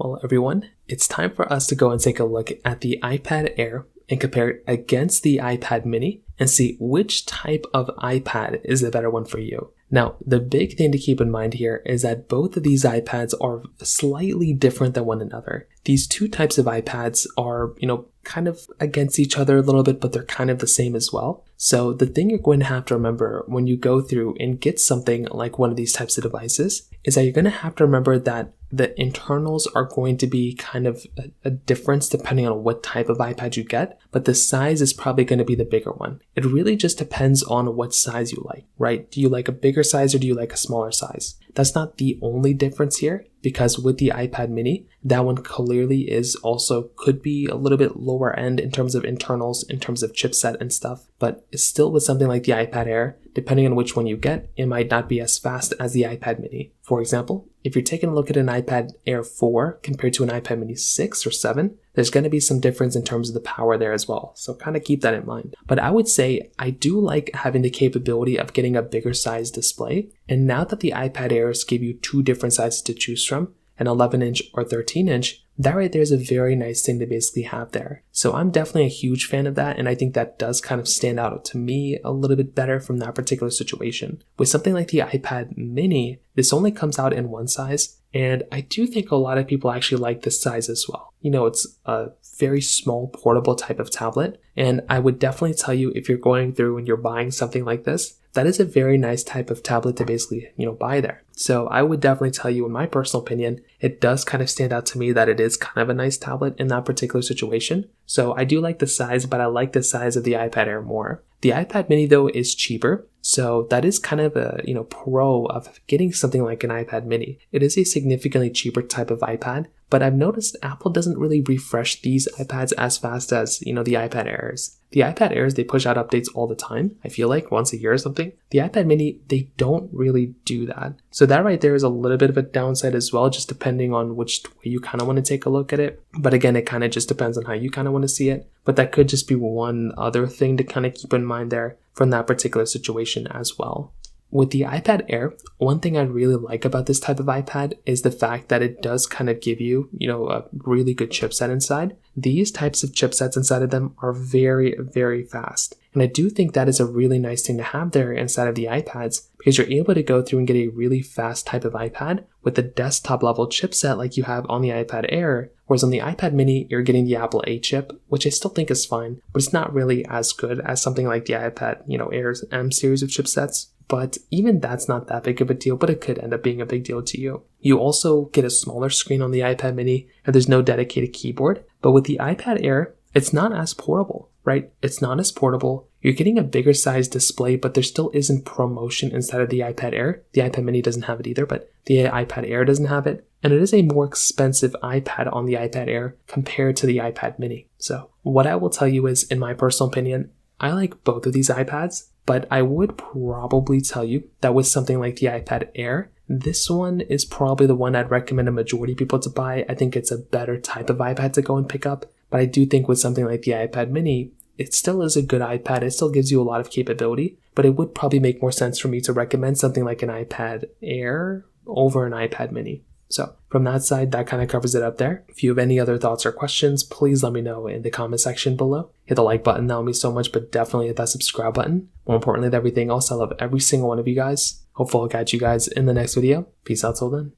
Well, everyone, it's time for us to go and take a look at the iPad Air and compare it against the iPad mini and see which type of iPad is the better one for you. Now, the big thing to keep in mind here is that both of these iPads are slightly different than one another. These two types of iPads are, kind of against each other a little bit, but they're kind of the same as well. So the thing you're going to have to remember when you go through and get something like one of these types of devices is that you're going to have to remember that the internals are going to be kind of a difference depending on what type of iPad you get, but the size is probably going to be the bigger one. It really just depends on what size you like, right? Do you like a bigger size or do you like a smaller size? That's not the only difference here, because with the iPad mini, that one clearly could be a little bit lower end in terms of internals, in terms of chipset and stuff, but still with something like the iPad Air, depending on which one you get, it might not be as fast as the iPad mini. For example, if you're taking a look at an iPad Air 4 compared to an iPad mini 6 or 7, there's going to be some difference in terms of the power there as well. So kind of keep that in mind. But I would say I do like having the capability of getting a bigger size display. And now that the iPad Airs give you two different sizes to choose from, an 11-inch or 13-inch, that right there is a very nice thing to basically have there. So I'm definitely a huge fan of that, and I think that does kind of stand out to me a little bit better from that particular situation. With something like the iPad mini, this only comes out in one size, and I do think a lot of people actually like this size as well. It's a very small portable type of tablet, and I would definitely tell you if you're going through and you're buying something like this, that is a very nice type of tablet to basically, buy there. So I would definitely tell you, in my personal opinion, it does kind of stand out to me that it is kind of a nice tablet in that particular situation. So I do like the size, but I like the size of the iPad Air more. The iPad mini though is cheaper, so that is kind of a, pro of getting something like an iPad mini. It is a significantly cheaper type of iPad, but I've noticed Apple doesn't really refresh these iPads as fast as, the iPad Airs. The iPad Airs, they push out updates all the time, I feel like once a year or something. The iPad mini, they don't really do that. So that right there is a little bit of a downside as well, just depending on which way you kind of want to take a look at it. But again, it kind of just depends on how you kind of want to see it. But that could just be one other thing to kind of keep in mind there from that particular situation as well. With the iPad Air, one thing I really like about this type of iPad is the fact that it does kind of give you, a really good chipset inside. These types of chipsets inside of them are very, very fast. And I do think that is a really nice thing to have there inside of the iPads, because you're able to go through and get a really fast type of iPad with the desktop level chipset like you have on the iPad Air, whereas on the iPad mini, you're getting the Apple A chip, which I still think is fine, but it's not really as good as something like the iPad, Air's M series of chipsets. But even that's not that big of a deal, but it could end up being a big deal to you. You also get a smaller screen on the iPad mini, and there's no dedicated keyboard. But with the iPad Air, it's not as portable, right? It's not as portable. You're getting a bigger size display, but there still isn't ProMotion inside of the iPad Air. The iPad mini doesn't have it either, but the iPad Air doesn't have it. And it is a more expensive iPad on the iPad Air compared to the iPad mini. So what I will tell you is, in my personal opinion, I like both of these iPads, but I would probably tell you that with something like the iPad Air, this one is probably the one I'd recommend a majority of people to buy. I think it's a better type of iPad to go and pick up. But I do think with something like the iPad mini, it still is a good iPad. It still gives you a lot of capability, but it would probably make more sense for me to recommend something like an iPad Air over an iPad mini. So from that side, that kind of covers it up there. If you have any other thoughts or questions, please let me know in the comment section below. Hit the like button, that would mean so much, but definitely hit that subscribe button. More importantly than everything else, I love every single one of you guys. Hopefully I'll catch you guys in the next video. Peace out till then.